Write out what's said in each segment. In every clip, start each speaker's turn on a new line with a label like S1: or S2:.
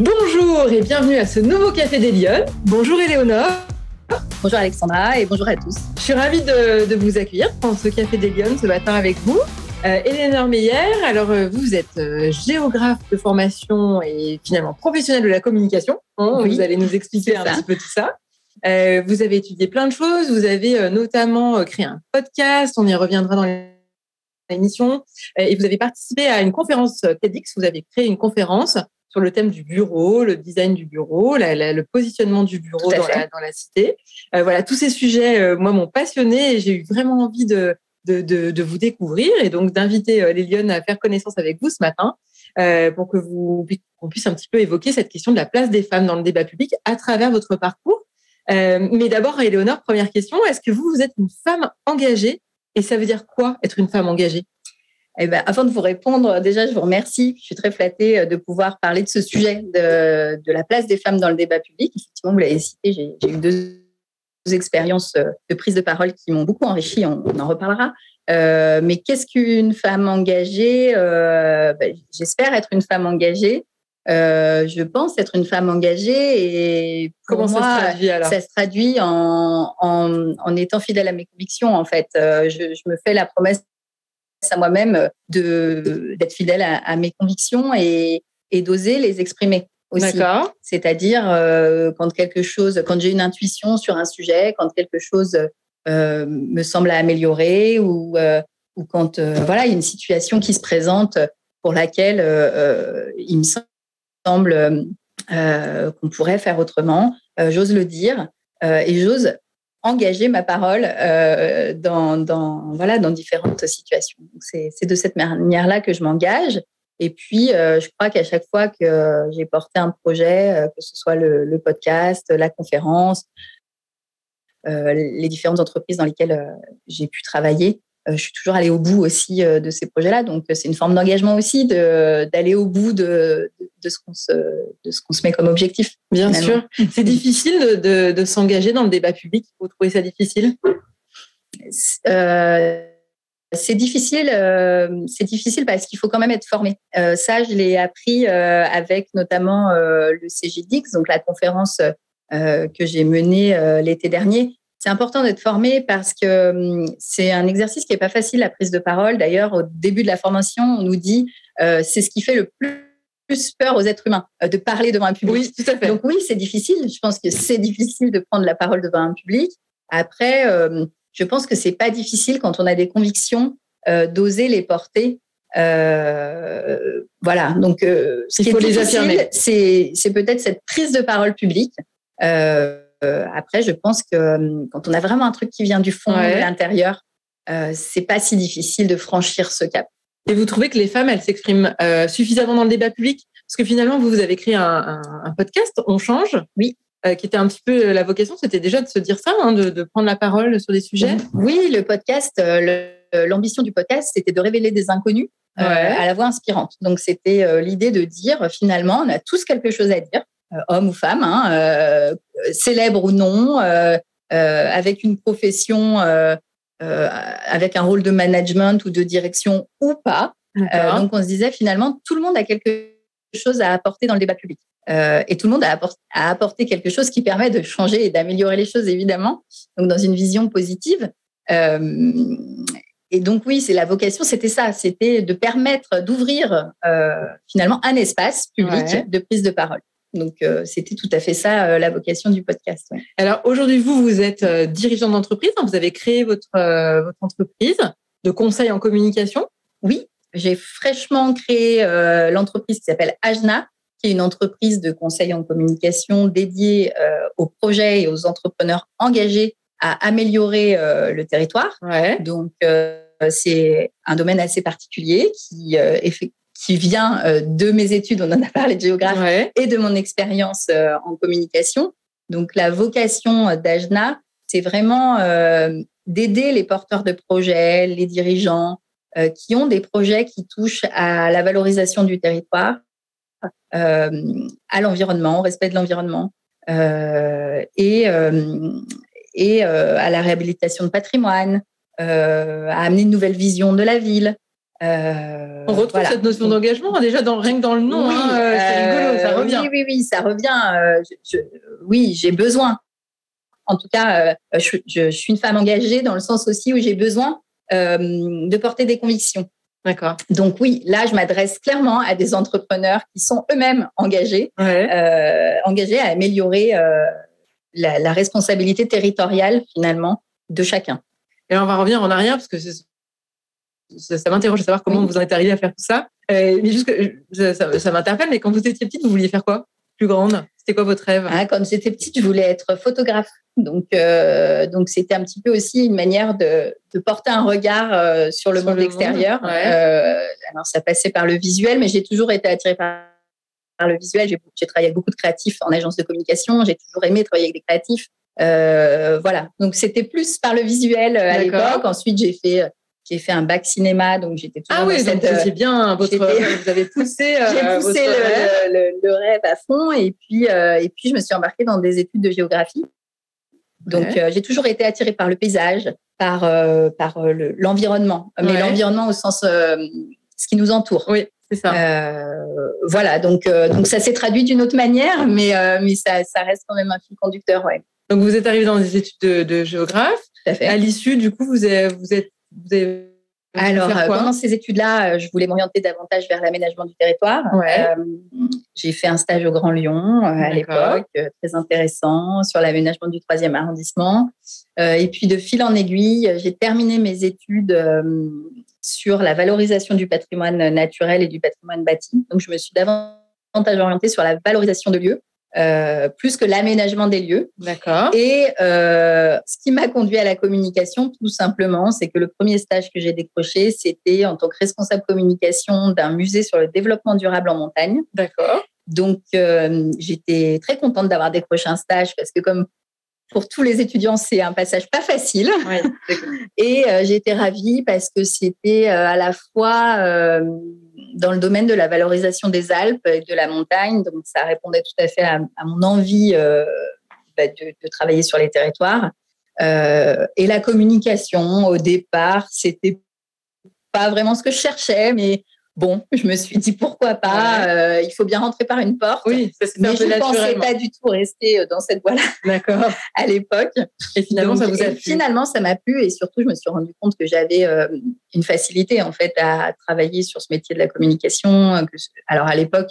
S1: Bonjour et bienvenue à ce nouveau Café des Lyonnes. Bonjour Éléonore.
S2: Bonjour Alexandra et bonjour à tous.
S1: Je suis ravie de vous accueillir dans ce Café des Lyonnes ce matin avec vous. Éléonore Meyer, alors vous êtes géographe de formation et finalement professionnelle de la communication.
S2: Oui,
S1: vous allez nous expliquer un petit peu tout ça. Vous avez étudié plein de choses, vous avez notamment créé un podcast, on y reviendra dans l'émission, et vous avez participé à une conférence TEDx, vous avez créé une conférence sur le thème du bureau, le design du bureau, le positionnement du bureau dans la cité. Voilà, tous ces sujets, moi, m'ont passionnée et j'ai eu vraiment envie de vous découvrir et donc d'inviter les Lyonnes à faire connaissance avec vous ce matin pour qu'on puisse un petit peu évoquer cette question de la place des femmes dans le débat public à travers votre parcours. Mais d'abord, Éléonore, première question, est-ce que vous êtes une femme engagée et ça veut dire quoi être une femme engagée ?
S2: Eh ben, avant de vous répondre, déjà, je vous remercie. Je suis très flattée de pouvoir parler de ce sujet de la place des femmes dans le débat public. Effectivement, vous l'avez cité, j'ai eu deux expériences de prise de parole qui m'ont beaucoup enrichie. On en reparlera. Mais qu'est-ce qu'une femme engagée ? J'espère être une femme engagée. Je pense être une femme engagée et pour
S1: Comment
S2: moi,
S1: ça se traduit alors ?
S2: Ça se traduit en étant fidèle à mes convictions. En fait, je me fais la promesse à moi-même d'être fidèle à mes convictions et d'oser les exprimer aussi.
S1: D'accord.
S2: C'est-à-dire quand j'ai une intuition sur un sujet, quand quelque chose me semble à améliorer ou quand il y a une situation qui se présente pour laquelle il me semble qu'on pourrait faire autrement, j'ose le dire et j'ose engager ma parole dans différentes situations. Donc c'est de cette manière-là que je m'engage. Et puis, je crois qu'à chaque fois que j'ai porté un projet, que ce soit le podcast, la conférence, les différentes entreprises dans lesquelles j'ai pu travailler, je suis toujours allée au bout aussi de ces projets-là. Donc, c'est une forme d'engagement aussi d'aller au bout de ce qu'on se met comme objectif.
S1: Bien
S2: finalement.
S1: sûr. C'est difficile de s'engager dans le débat public. Vous trouvez ça difficile ?
S2: C'est difficile parce qu'il faut quand même être formé. Ça, je l'ai appris avec notamment le CGDX, donc la conférence que j'ai menée l'été dernier. C'est important d'être formé parce que c'est un exercice qui n'est pas facile, la prise de parole. D'ailleurs, au début de la formation, on nous dit c'est ce qui fait le plus peur aux êtres humains, de parler devant un public.
S1: Oui, tout à fait.
S2: Donc oui, c'est difficile. Je pense que c'est difficile de prendre la parole devant un public. Après, je pense que c'est pas difficile quand on a des convictions d'oser les porter. Voilà. Donc, ce qui est difficile, c'est peut-être cette prise de parole publique. Après, je pense que quand on a vraiment un truc qui vient du fond, de l'intérieur, c'est pas si difficile de franchir ce cap.
S1: Et vous trouvez que les femmes, elles s'expriment suffisamment dans le débat public ? Parce que finalement, vous avez créé un podcast, On change.
S2: Oui.
S1: Qui était un petit peu la vocation, c'était déjà de se dire ça, de prendre la parole sur des sujets.
S2: Oui, le podcast, l'ambition du podcast, c'était de révéler des inconnus à la voix inspirante. Donc, c'était l'idée de dire, finalement, on a tous quelque chose à dire, hommes ou femmes, célèbres ou non, avec une profession, avec un rôle de management ou de direction ou pas. Donc, on se disait, finalement, tout le monde a quelque chose à apporter dans le débat public. Et tout le monde a apporté quelque chose qui permet de changer et d'améliorer les choses, évidemment. Donc, dans une vision positive. Et donc, oui, c'est la vocation, c'était ça. C'était de permettre d'ouvrir, finalement, un espace public de prise de parole. Donc, c'était tout à fait ça, la vocation du podcast. Ouais.
S1: Alors, aujourd'hui, vous êtes dirigeante d'entreprise. Vous avez créé votre entreprise de conseil en communication.
S2: Oui, j'ai fraîchement créé l'entreprise qui s'appelle Ajna, qui est une entreprise de conseil en communication dédiée aux projets et aux entrepreneurs engagés à améliorer le territoire. Donc, c'est un domaine assez particulier qui vient de mes études, on en a parlé de géographie, et de mon expérience en communication. Donc, la vocation d'Ajna, c'est vraiment d'aider les porteurs de projets, les dirigeants qui ont des projets qui touchent à la valorisation du territoire, à l'environnement, au respect de l'environnement et à la réhabilitation de patrimoine, à amener une nouvelle vision de la ville.
S1: On retrouve cette notion d'engagement déjà rien que dans le nom.
S2: Oui,
S1: c'est rigolo, ça revient.
S2: Oui, ça revient. Oui, j'ai besoin. En tout cas, je suis une femme engagée dans le sens aussi où j'ai besoin de porter des convictions.
S1: D'accord.
S2: Donc oui, là, je m'adresse clairement à des entrepreneurs qui sont eux-mêmes engagés à améliorer la responsabilité territoriale finalement de chacun.
S1: Et là, on va revenir en arrière parce que ça m'interroge de savoir comment vous en êtes arrivé à faire tout ça. Mais juste que ça m'interpelle, mais quand vous étiez petite, vous vouliez faire quoi plus grande? C'était quoi votre rêve?
S2: Quand j'étais petite, je voulais être photographe. Donc c'était un petit peu aussi une manière de porter un regard sur le monde extérieur. Alors, ça passait par le visuel, mais j'ai toujours été attirée par le visuel. J'ai travaillé avec beaucoup de créatifs en agence de communication. J'ai toujours aimé travailler avec des créatifs. Voilà. Donc, c'était plus par le visuel à l'époque. Ensuite, j'ai fait un bac cinéma, donc j'étais toujours
S1: donc c'est bien vous avez poussé
S2: j'ai poussé le rêve à fond et puis je me suis embarquée dans des études de géographie. Donc j'ai toujours été attirée par le paysage, par l'environnement, mais l'environnement au sens ce qui nous entoure.
S1: Oui, c'est ça.
S2: Voilà, donc ça s'est traduit d'une autre manière, mais ça reste quand même un fil conducteur, ouais.
S1: Donc vous êtes arrivée dans des études de géographe.
S2: Tout à fait.
S1: À l'issue, du coup, vous avez
S2: alors, pendant ces études-là, je voulais m'orienter davantage vers l'aménagement du territoire. J'ai fait un stage au Grand Lyon à l'époque, très intéressant, sur l'aménagement du 3e arrondissement. Et puis, de fil en aiguille, j'ai terminé mes études sur la valorisation du patrimoine naturel et du patrimoine bâti. Donc, je me suis davantage orientée sur la valorisation de lieux. Plus que l'aménagement des lieux.
S1: D'accord.
S2: Et ce qui m'a conduit à la communication, tout simplement, c'est que le premier stage que j'ai décroché, c'était en tant que responsable communication d'un musée sur le développement durable en montagne.
S1: D'accord.
S2: Donc, j'étais très contente d'avoir décroché un stage parce que comme pour tous les étudiants, c'est un passage pas facile.
S1: Oui,
S2: et j'ai été ravie parce que c'était à la fois dans le domaine de la valorisation des Alpes et de la montagne. Donc, ça répondait tout à fait à mon envie de travailler sur les territoires. Et la communication, au départ, c'était pas vraiment ce que je cherchais, mais bon, je me suis dit pourquoi pas, il faut bien rentrer par une porte.
S1: Oui, ça c'est
S2: mais je ne pensais pas du tout rester dans cette voie-là.
S1: D'accord.
S2: À l'époque.
S1: Et finalement, ça vous a plu.
S2: Finalement, ça m'a plu et surtout, je me suis rendu compte que j'avais une facilité en fait à travailler sur ce métier de la communication. Alors à l'époque,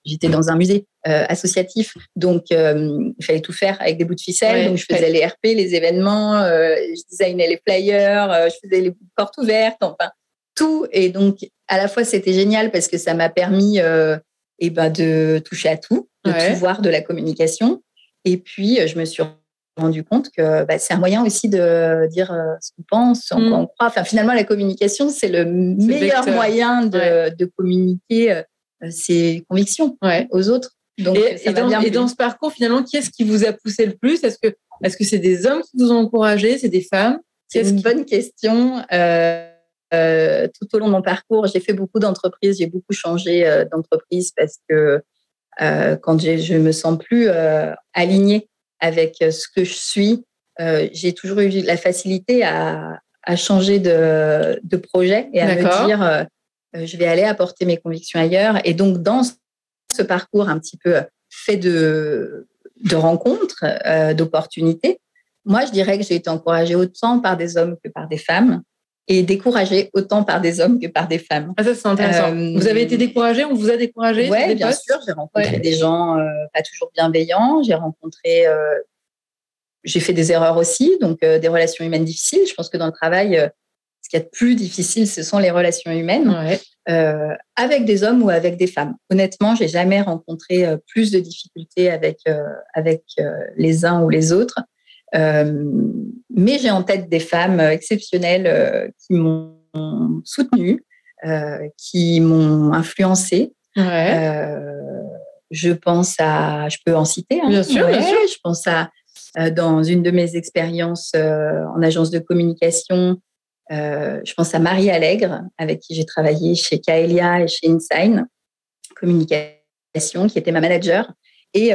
S2: j'étais dans un musée associatif, donc il fallait tout faire avec des bouts de ficelle. Donc je faisais les RP, les événements, je designais les flyers, je faisais les portes ouvertes, enfin tout. Et donc à la fois c'était génial parce que ça m'a permis de toucher à tout, de tout voir de la communication. Et puis je me suis rendu compte que c'est un moyen aussi de dire ce qu'on pense, en quoi on croit. Enfin finalement la communication c'est le meilleur moyen de communiquer ses convictions aux autres. Donc,
S1: et dans ce parcours, finalement, qui est-ce qui vous a poussé le plus? Est-ce que c'est des hommes qui vous ont encouragé? C'est des femmes?
S2: C'est une bonne question. Tout au long de mon parcours, j'ai fait beaucoup d'entreprises, j'ai beaucoup changé d'entreprise parce que quand je me sens plus alignée avec ce que je suis, j'ai toujours eu la facilité à changer de projet et à me dire je vais aller apporter mes convictions ailleurs. Et donc, dans ce parcours un petit peu fait de rencontres, d'opportunités, moi, je dirais que j'ai été encouragée autant par des hommes que par des femmes et découragée autant par des hommes que par des femmes.
S1: Ah, ça, c'est intéressant. Vous avez été découragée? On vous a découragée?
S2: Oui, bien sûr. J'ai rencontré des gens pas toujours bienveillants. J'ai fait des erreurs aussi, donc des relations humaines difficiles. Je pense que dans le travail, ce qu'il y a de plus difficile, ce sont les relations humaines, avec des hommes ou avec des femmes. Honnêtement, j'ai jamais rencontré plus de difficultés avec les uns ou les autres. Mais j'ai en tête des femmes exceptionnelles qui m'ont soutenue, qui m'ont influencée. Je peux en citer.
S1: Bien sûr, bien sûr.
S2: Je pense dans une de mes expériences en agence de communication, je pense à Marie Allègre, avec qui j'ai travaillé chez Caelia et chez Insign Communication, qui était ma manager, et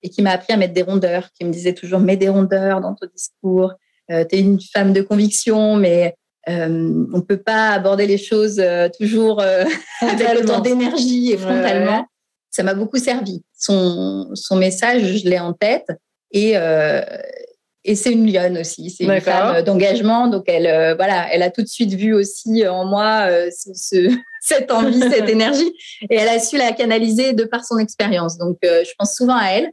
S2: qui m'a appris à mettre des rondeurs, qui me disait toujours « mets des rondeurs dans ton discours, tu es une femme de conviction, mais On peut pas aborder les choses toujours avec autant d'énergie et frontalement. Ouais. Ça m'a beaucoup servi. Son message, je l'ai en tête. Et c'est une lionne aussi. C'est une femme d'engagement. Donc, elle a tout de suite vu aussi en moi cette envie, cette énergie. Et elle a su la canaliser de par son expérience. Donc, je pense souvent à elle.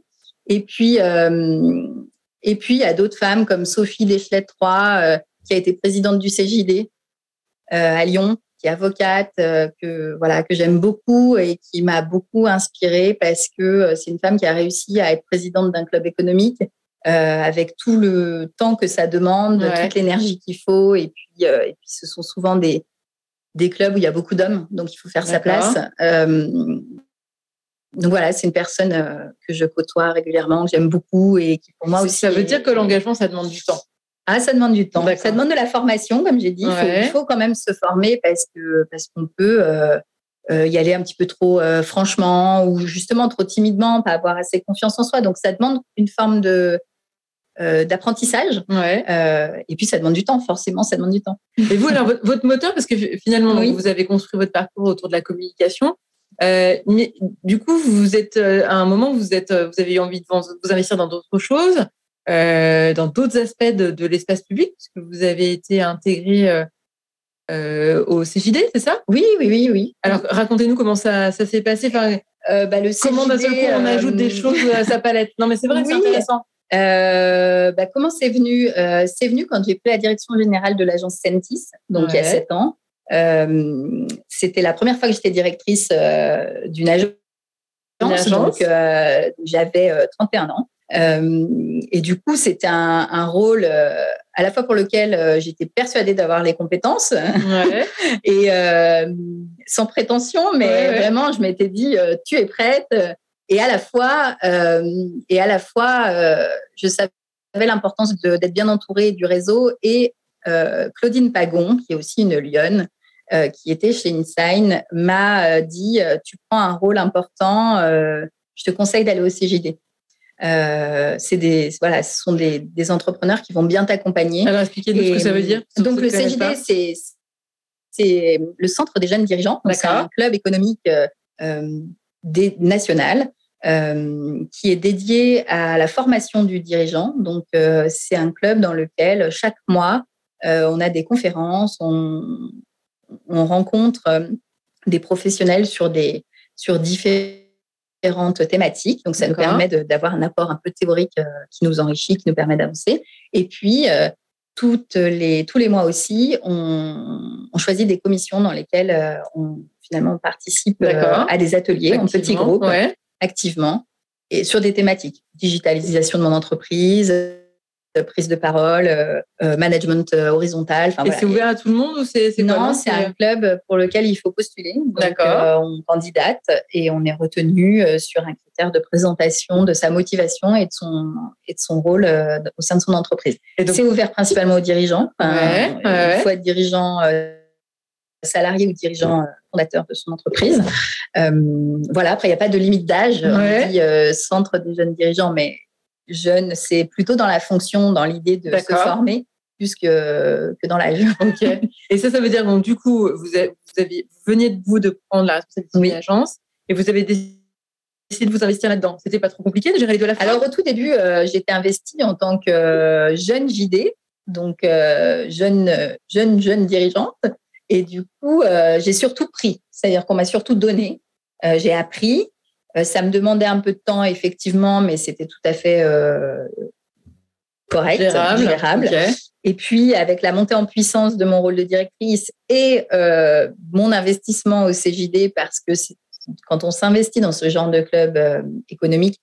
S2: Et puis, il y a d'autres femmes comme Sophie Deschlet-Troy, qui a été présidente du CJD à Lyon, qui est avocate, que j'aime beaucoup et qui m'a beaucoup inspirée parce que c'est une femme qui a réussi à être présidente d'un club économique avec tout le temps que ça demande, toute l'énergie qu'il faut. Et puis, ce sont souvent des clubs où il y a beaucoup d'hommes, donc il faut faire sa place. Donc voilà, c'est une personne que je côtoie régulièrement, que j'aime beaucoup et qui pour moi aussi.
S1: Ça veut dire que l'engagement, ça demande du temps.
S2: Ah, ça demande du temps. Ça demande de la formation, comme j'ai dit. Il faut quand même se former parce qu'on peut y aller un petit peu trop franchement ou justement trop timidement, pas avoir assez confiance en soi. Donc, ça demande une forme d'apprentissage. Et puis, ça demande du temps, forcément, ça demande du temps.
S1: Et vous, alors, votre moteur, parce que finalement, vous avez construit votre parcours autour de la communication. Mais du coup, vous êtes à un moment, vous avez eu envie de vous investir dans d'autres choses. Dans d'autres aspects de l'espace public, puisque vous avez été intégré au CJD, c'est ça ?
S2: Oui.
S1: Alors, racontez-nous comment ça s'est passé. Enfin,
S2: le CJD,
S1: comment d'un seul coup on ajoute des choses à sa palette ? Non, mais c'est vrai, c'est intéressant.
S2: Comment c'est venu ? C'est venu quand j'ai pris la direction générale de l'agence Sentis, donc il y a 7 ans. C'était la première fois que j'étais directrice d'une agence. Donc j'avais 31 ans. Et du coup, c'était un rôle à la fois pour lequel j'étais persuadée d'avoir les compétences et sans prétention, mais vraiment, je m'étais dit, tu es prête. Et à la fois, je savais l'importance d'être bien entourée du réseau. Et Claudine Pagon, qui est aussi une lionne, qui était chez InSign, m'a dit, tu prends un rôle important, je te conseille d'aller au CJD. Ce sont des entrepreneurs qui vont bien t'accompagner.
S1: Alors, expliquez-nous ce que ça veut dire.
S2: Donc, le CJD, c'est le Centre des jeunes dirigeants. C'est un club économique national qui est dédié à la formation du dirigeant. Donc, c'est un club dans lequel chaque mois, on a des conférences, on rencontre des professionnels sur différentes thématiques. Donc, ça nous permet d'avoir un apport un peu théorique qui nous enrichit, qui nous permet d'avancer. Et puis, tous les mois aussi, on choisit des commissions dans lesquelles on participe à des ateliers en petits groupes, activement, et sur des thématiques. Digitalisation de mon entreprise, prise de parole, management horizontal.
S1: Et c'est ouvert à tout le monde ou c'est
S2: Non, c'est un club pour lequel il faut postuler. Donc, on candidate et on est retenu sur un critère de présentation de sa motivation et de son rôle au sein de son entreprise. Donc, c'est ouvert principalement aux dirigeants. Il faut être dirigeant salarié ou dirigeant fondateur de son entreprise. Après, il n'y a pas de limite d'âge. On dit centre des jeunes dirigeants, mais jeune, c'est plutôt dans la fonction, dans l'idée de se former, plus que dans l'âge.
S1: Et ça veut dire, donc, du coup, vous veniez de prendre la responsabilité de l'agence et vous avez décidé de vous investir là-dedans. C'était pas trop compliqué de gérer les deux à la fois ?
S2: Alors, au tout début, j'étais investie en tant que jeune JD, donc jeune dirigeante. Et du coup, j'ai surtout pris. C'est-à-dire qu'on m'a surtout donné. J'ai appris. Ça me demandait un peu de temps, effectivement, mais c'était tout à fait correct, gérable. Et puis, avec la montée en puissance de mon rôle de directrice et mon investissement au CJD, parce que quand on s'investit dans ce genre de club économique,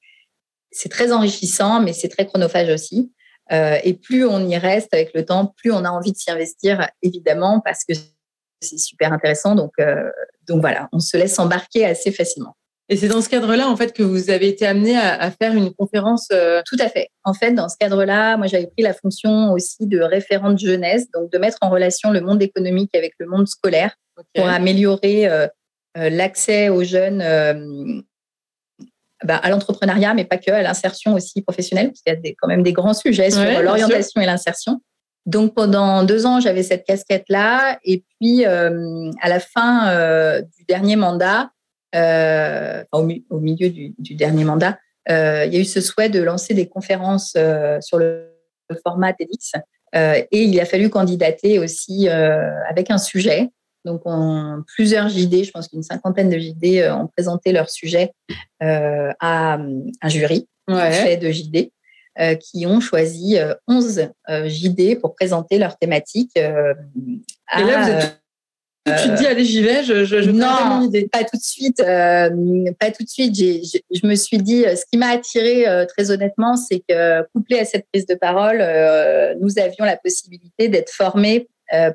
S2: c'est très enrichissant, mais c'est très chronophage aussi. Et plus on y reste avec le temps, plus on a envie de s'y investir, évidemment, parce que c'est super intéressant. Donc voilà, on se laisse embarquer assez facilement.
S1: Et c'est dans ce cadre-là, en fait, que vous avez été amené à faire une conférence.
S2: Tout à fait. En fait, dans ce cadre-là, moi, j'avais pris la fonction aussi de référente jeunesse, donc de mettre en relation le monde économique avec le monde scolaire pour améliorer l'accès aux jeunes à l'entrepreneuriat, mais pas que, à l'insertion aussi professionnelle, parce qu'il y a quand même des grands sujets sur l'orientation et l'insertion. Donc, pendant 2 ans, j'avais cette casquette-là. Et puis, à la fin du dernier mandat, au milieu du dernier mandat, il y a eu ce souhait de lancer des conférences sur le format TEDx. Et il a fallu candidater aussi avec un sujet. Donc, plusieurs JD, je pense qu'une 50aine de JD ont présenté leur sujet à un jury fait de JD qui ont choisi 11 JD pour présenter leur thématique.
S1: Et là, vous êtes tout de suite dit, allez, j'y vais, je
S2: non, mon idée. Pas tout de suite. Pas tout de suite. Je me suis dit, ce qui m'a attirée très honnêtement, c'est que couplé à cette prise de parole, nous avions la possibilité d'être formés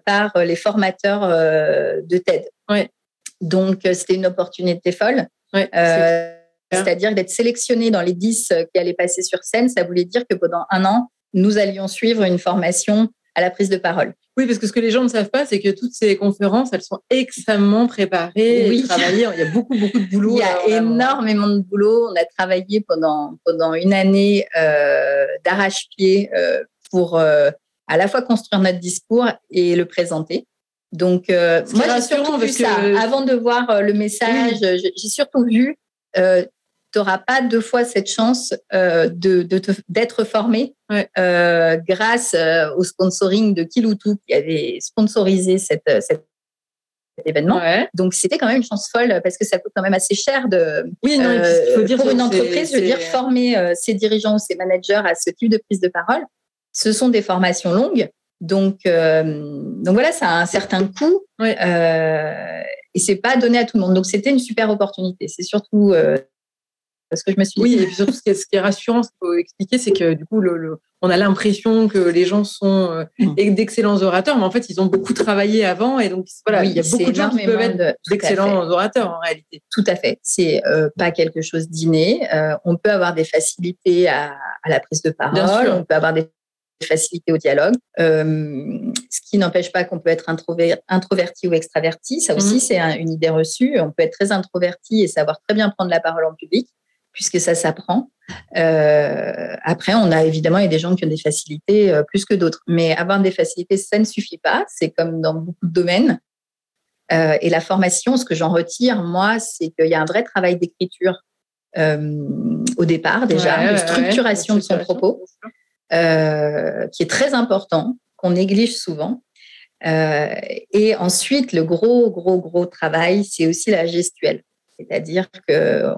S2: par les formateurs de TED.
S1: Ouais.
S2: Donc, c'était une opportunité folle.
S1: Ouais,
S2: c'est-à-dire d'être sélectionnés dans les 10 qui allaient passer sur scène, ça voulait dire que pendant 1 an, nous allions suivre une formation à la prise de parole.
S1: Oui, parce que ce que les gens ne savent pas, c'est que toutes ces conférences, elles sont extrêmement préparées, et travaillées. Il y a beaucoup de boulot.
S2: Il y a énormément de boulot. On a travaillé pendant 1 année d'arrache-pied pour à la fois construire notre discours et le présenter. Donc, moi, j'ai surtout vu ça. Avant de voir le message, j'ai surtout vu tu n'auras pas 2 fois cette chance d'être formé grâce au sponsoring de Kiloutou qui avait sponsorisé cet événement. Ouais. Donc, c'était quand même une chance folle parce que ça coûte quand même assez cher
S1: il faut dire
S2: pour une entreprise. Je veux dire, former ses dirigeants ou ses managers à ce type de prise de parole. Ce sont des formations longues. Donc voilà, ça a un certain coût et c'est pas donné à tout le monde. Donc, c'était une super opportunité. C'est surtout parce que je me suis dit...
S1: Oui, et puis surtout, ce qui est rassurant, ce qu'il faut expliquer, c'est que du coup, on a l'impression que les gens sont d'excellents orateurs, mais en fait, ils ont beaucoup travaillé avant. Et donc, voilà, il y a beaucoup de gens qui peuvent être d'excellents orateurs, en réalité.
S2: Tout à fait. C'est pas quelque chose d'inné. On peut avoir des facilités à la prise de parole. On peut avoir des facilités au dialogue. Ce qui n'empêche pas qu'on peut être introverti ou extraverti. Ça aussi, c'est une idée reçue. On peut être très introverti et savoir très bien prendre la parole en public, puisque ça s'apprend. Après, on a évidemment des gens qui ont des facilités plus que d'autres. Mais avoir des facilités, ça ne suffit pas. C'est comme dans beaucoup de domaines. Et la formation, ce que j'en retire, moi, c'est qu'il y a un vrai travail d'écriture au départ, déjà, de structuration de son propos, qui est très important, qu'on néglige souvent. Et ensuite, le gros travail, c'est aussi la gestuelle. C'est-à-dire que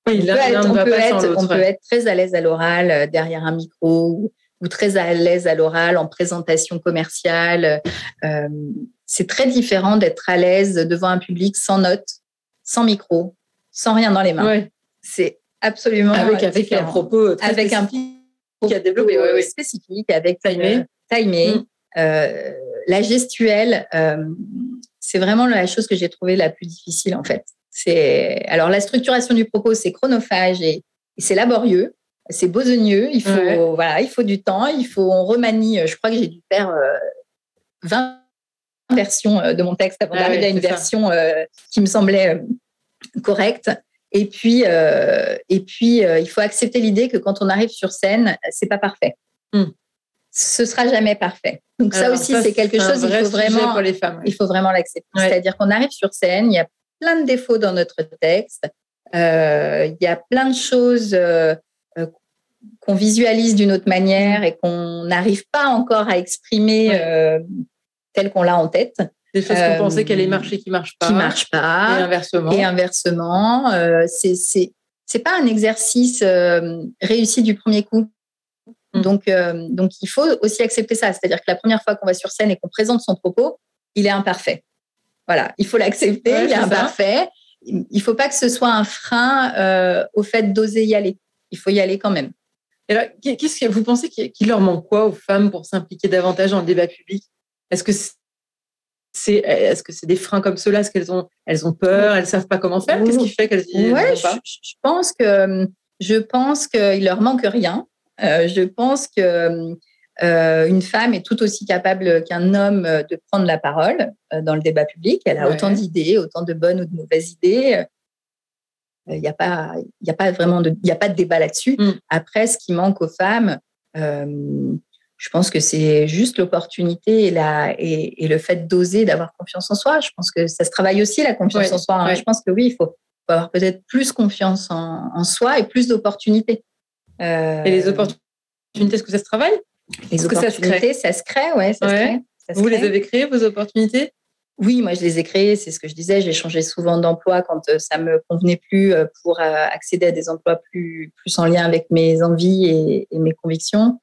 S2: on peut être très à l'aise à l'oral derrière un micro ou très à l'aise à l'oral en présentation commerciale. C'est très différent d'être à l'aise devant un public sans notes, sans micro, sans rien dans les mains.
S1: Ouais.
S2: C'est absolument
S1: avec un propos très
S2: avec
S1: spécifique à développer,
S2: spécifique, avec timé. La gestuelle, c'est vraiment la chose que j'ai trouvée la plus difficile en fait. Alors la structuration du propos, c'est chronophage et c'est laborieux, c'est besogneux. Il faut il faut du temps, on remanie. Je crois que j'ai dû faire 20 versions de mon texte avant d'arriver à une version qui me semblait correcte. Et puis il faut accepter l'idée que quand on arrive sur scène, c'est pas parfait. Ce sera jamais parfait. Donc ça aussi, c'est quelque chose il faut vraiment l'accepter. Ouais. C'est-à-dire qu'on arrive sur scène, il y a plein de défauts dans notre texte, il y a plein de choses qu'on visualise d'une autre manière et qu'on n'arrive pas encore à exprimer tel qu'on l'a en tête.
S1: Des choses qu'on pensait qu'elle allait marcher qui marchent pas. Et
S2: inversement. C'est pas un exercice réussi du premier coup. Donc, il faut aussi accepter ça. C'est-à-dire que la première fois qu'on va sur scène et qu'on présente son propos, il est imparfait. Voilà, il faut l'accepter, il est imparfait. Il ne faut pas que ce soit un frein au fait d'oser y aller. Il faut y aller quand même.
S1: Et alors, qu'est-ce que vous pensez qu'il leur manque quoi aux femmes pour s'impliquer davantage dans le débat public ? Est-ce que c'est des freins comme ceux-là ? Est-ce qu'elles ont peur ? Elles ne savent pas comment faire ? Qu'est-ce qui fait qu'elles y vont pas ?
S2: Je pense qu'il leur manque rien. Je pense que une femme est tout aussi capable qu'un homme de prendre la parole dans le débat public. Elle a autant d'idées, autant de bonnes ou de mauvaises idées. Il n'y a pas de débat là-dessus. Après, ce qui manque aux femmes, Je pense que c'est juste l'opportunité et le fait d'oser, d'avoir confiance en soi. Je pense que ça se travaille aussi, la confiance en soi. Je pense que oui, il faut avoir peut-être plus confiance en soi et plus d'opportunités.
S1: Et les opportunités, est-ce que ça se travaille?
S2: Les opportunités, ça se crée, ouais, ça se crée.
S1: Vous les avez créées, vos opportunités?
S2: Oui, moi, je les ai créées. C'est ce que je disais. J'ai changé souvent d'emploi quand ça me convenait plus pour accéder à des emplois plus en lien avec mes envies et mes convictions.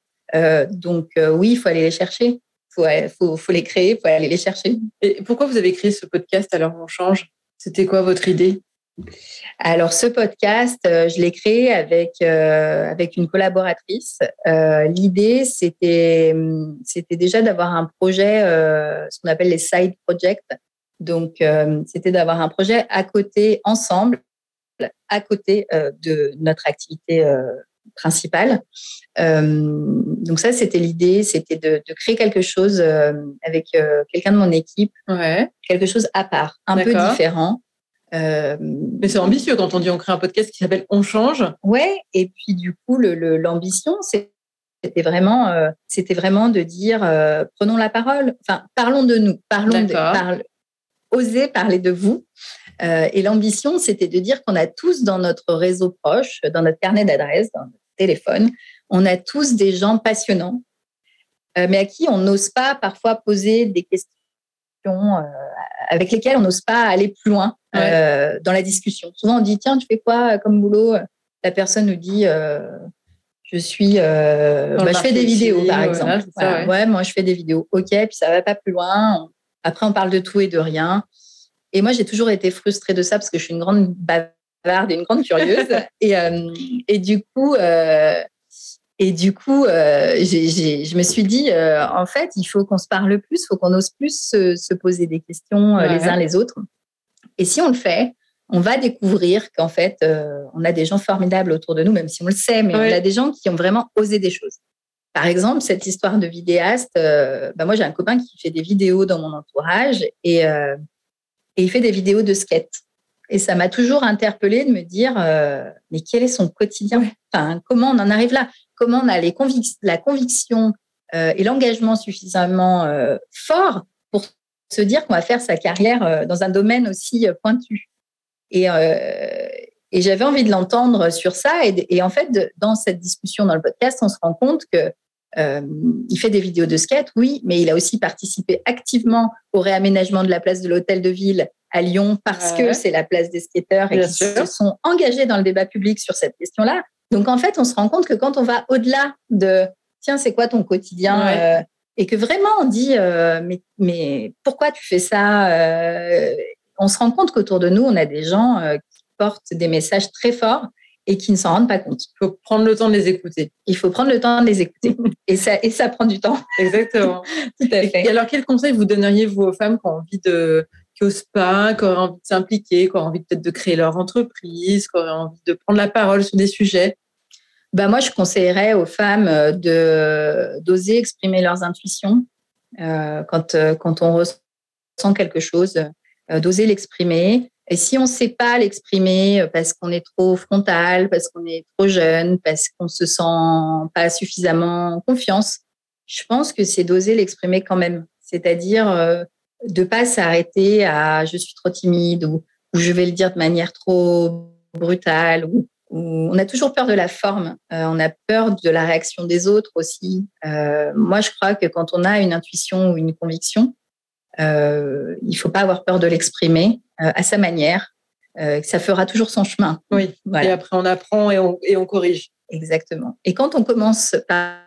S2: Donc, oui, il faut aller les chercher. Faut les créer, il faut aller les chercher.
S1: Et pourquoi vous avez créé ce podcast Alors on change? C'était quoi votre idée?
S2: Alors, ce podcast, je l'ai créé avec une collaboratrice. L'idée, c'était déjà d'avoir un projet, ce qu'on appelle les side projects. Donc, c'était d'avoir un projet à côté, ensemble, à côté de notre activité principale. Donc ça, c'était l'idée, c'était de créer quelque chose avec quelqu'un de mon équipe, quelque chose à part, un peu différent.
S1: Mais c'est ambitieux quand on dit on crée un podcast qui s'appelle On change.
S2: Ouais, et puis du coup, l'ambition, c'était vraiment de dire prenons la parole, enfin parlons de nous, osez parler de vous. Et l'ambition, c'était de dire qu'on a tous dans notre réseau proche, dans notre carnet d'adresses, dans notre téléphone, on a tous des gens passionnants, mais à qui on n'ose pas parfois poser des questions avec lesquelles on n'ose pas aller plus loin dans la discussion. Souvent, on dit, tiens, tu fais quoi comme boulot? La personne nous dit, je fais des vidéos, par exemple. Moi, je fais des vidéos. OK, puis ça va pas plus loin. Après, on parle de tout et de rien. Et moi, j'ai toujours été frustrée de ça parce que je suis une grande bavarde et une grande curieuse. et du coup, je me suis dit, en fait, il faut qu'on se parle plus, il faut qu'on ose plus se poser des questions les uns les autres. Et si on le fait, on va découvrir qu'en fait, on a des gens formidables autour de nous, même si on le sait, mais on a des gens qui ont vraiment osé des choses. Par exemple, cette histoire de vidéaste, moi, j'ai un copain qui fait des vidéos dans mon entourage et il fait des vidéos de skate. Et ça m'a toujours interpellée de me dire, mais quel est son quotidien? Enfin, comment on en arrive là? Comment on a la conviction et l'engagement suffisamment fort pour se dire qu'on va faire sa carrière dans un domaine aussi pointu. Et j'avais envie de l'entendre sur ça. Et en fait, dans cette discussion dans le podcast, on se rend compte que il fait des vidéos de skate, oui, mais il a aussi participé activement au réaménagement de la place de l'Hôtel de Ville à Lyon parce que c'est la place des skateurs et qui se sont engagés dans le débat public sur cette question-là. Donc, en fait, on se rend compte que quand on va au-delà de « tiens, c'est quoi ton quotidien ?» et que vraiment on dit mais pourquoi tu fais ça on se rend compte qu'autour de nous, on a des gens qui portent des messages très forts et qui ne s'en rendent pas compte.
S1: Il faut prendre le temps de les écouter.
S2: Il faut prendre le temps de les écouter. et ça prend du temps.
S1: Exactement.
S2: Tout à fait.
S1: Et alors, quel conseil vous donneriez, vous, aux femmes qui ont envie qui n'osent pas, qui auraient envie de s'impliquer, qui auraient envie peut-être de créer leur entreprise, qui auraient envie de prendre la parole sur des sujets?
S2: Moi, je conseillerais aux femmes d'oser exprimer leurs intuitions quand on ressent quelque chose, d'oser l'exprimer. Et si on ne sait pas l'exprimer parce qu'on est trop frontal, parce qu'on est trop jeune, parce qu'on ne se sent pas suffisamment en confiance, je pense que c'est d'oser l'exprimer quand même. C'est-à-dire de ne pas s'arrêter à « je suis trop timide » ou « je vais le dire de manière trop brutale » ou on a toujours peur de la forme, on a peur de la réaction des autres aussi. Moi, je crois que quand on a une intuition ou une conviction, il ne faut pas avoir peur de l'exprimer à sa manière. Ça fera toujours son chemin.
S1: Oui, voilà. Et après, on apprend et on corrige.
S2: Exactement. Et quand on commence par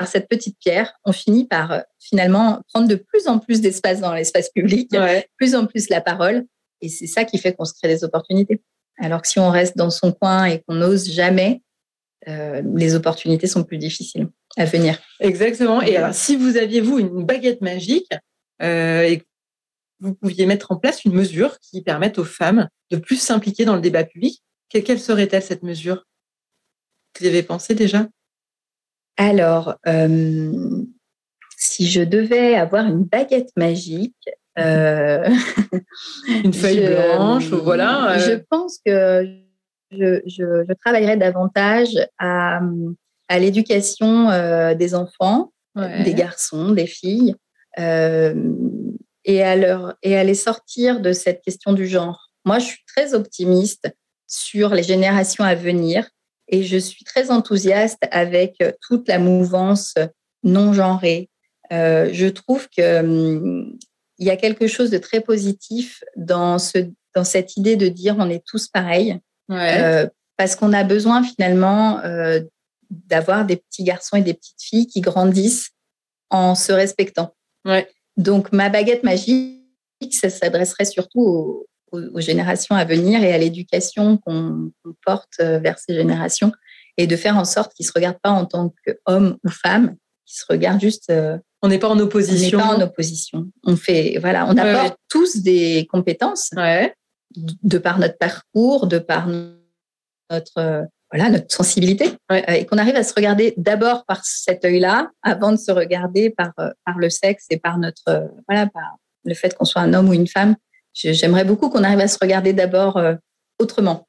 S2: cette petite pierre, on finit par finalement prendre de plus en plus d'espace dans l'espace public, plus en plus la parole. Et c'est ça qui fait qu'on se crée des opportunités. Alors que si on reste dans son coin et qu'on n'ose jamais, les opportunités sont plus difficiles à venir.
S1: Exactement. Et alors, si vous aviez, vous, une baguette magique et que vous pouviez mettre en place une mesure qui permette aux femmes de plus s'impliquer dans le débat public, quelle serait-elle, cette mesure? Vous y avez pensé déjà?
S2: Alors, si je devais avoir une baguette magique,
S1: une feuille blanche, voilà.
S2: Je pense que je travaillerais davantage à l'éducation des enfants des garçons, des filles, et à les sortir de cette question du genre. Moi, je suis très optimiste sur les générations à venir et je suis très enthousiaste avec toute la mouvance non genrée. Je trouve qu'il y a quelque chose de très positif dans cette idée de dire on est tous pareils, parce qu'on a besoin finalement d'avoir des petits garçons et des petites filles qui grandissent en se respectant. Donc, ma baguette magique, ça s'adresserait surtout aux générations à venir et à l'éducation qu'on porte vers ces générations et de faire en sorte qu'ils ne se regardent pas en tant qu'hommes ou femmes, qu'ils se regardent juste...
S1: on n'est pas en opposition.
S2: On n'est pas en opposition. On apporte tous des compétences de par notre parcours, de par notre sensibilité, et qu'on arrive à se regarder d'abord par cet œil-là, avant de se regarder par le sexe et par par le fait qu'on soit un homme ou une femme. J'aimerais beaucoup qu'on arrive à se regarder d'abord autrement,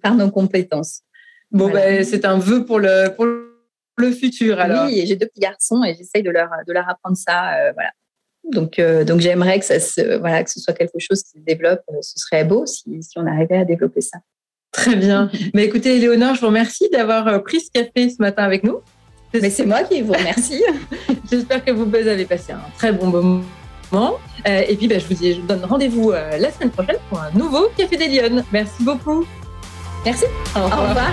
S2: par nos compétences.
S1: Bon, c'est un vœu pour le futur, alors.
S2: Oui, et j'ai 2 petits garçons et j'essaye de leur apprendre ça, Donc j'aimerais que que ce soit quelque chose qui se développe. Ce serait beau si on arrivait à développer ça.
S1: Très bien. Mais écoutez, Éléonore, je vous remercie d'avoir pris ce café ce matin avec nous.
S2: Mais c'est moi qui vous remercie.
S1: J'espère que vous avez passé un très bon moment. Et puis, je vous donne rendez-vous la semaine prochaine pour un nouveau Café des Lyonnes. Merci beaucoup.
S2: Merci.
S1: Au revoir.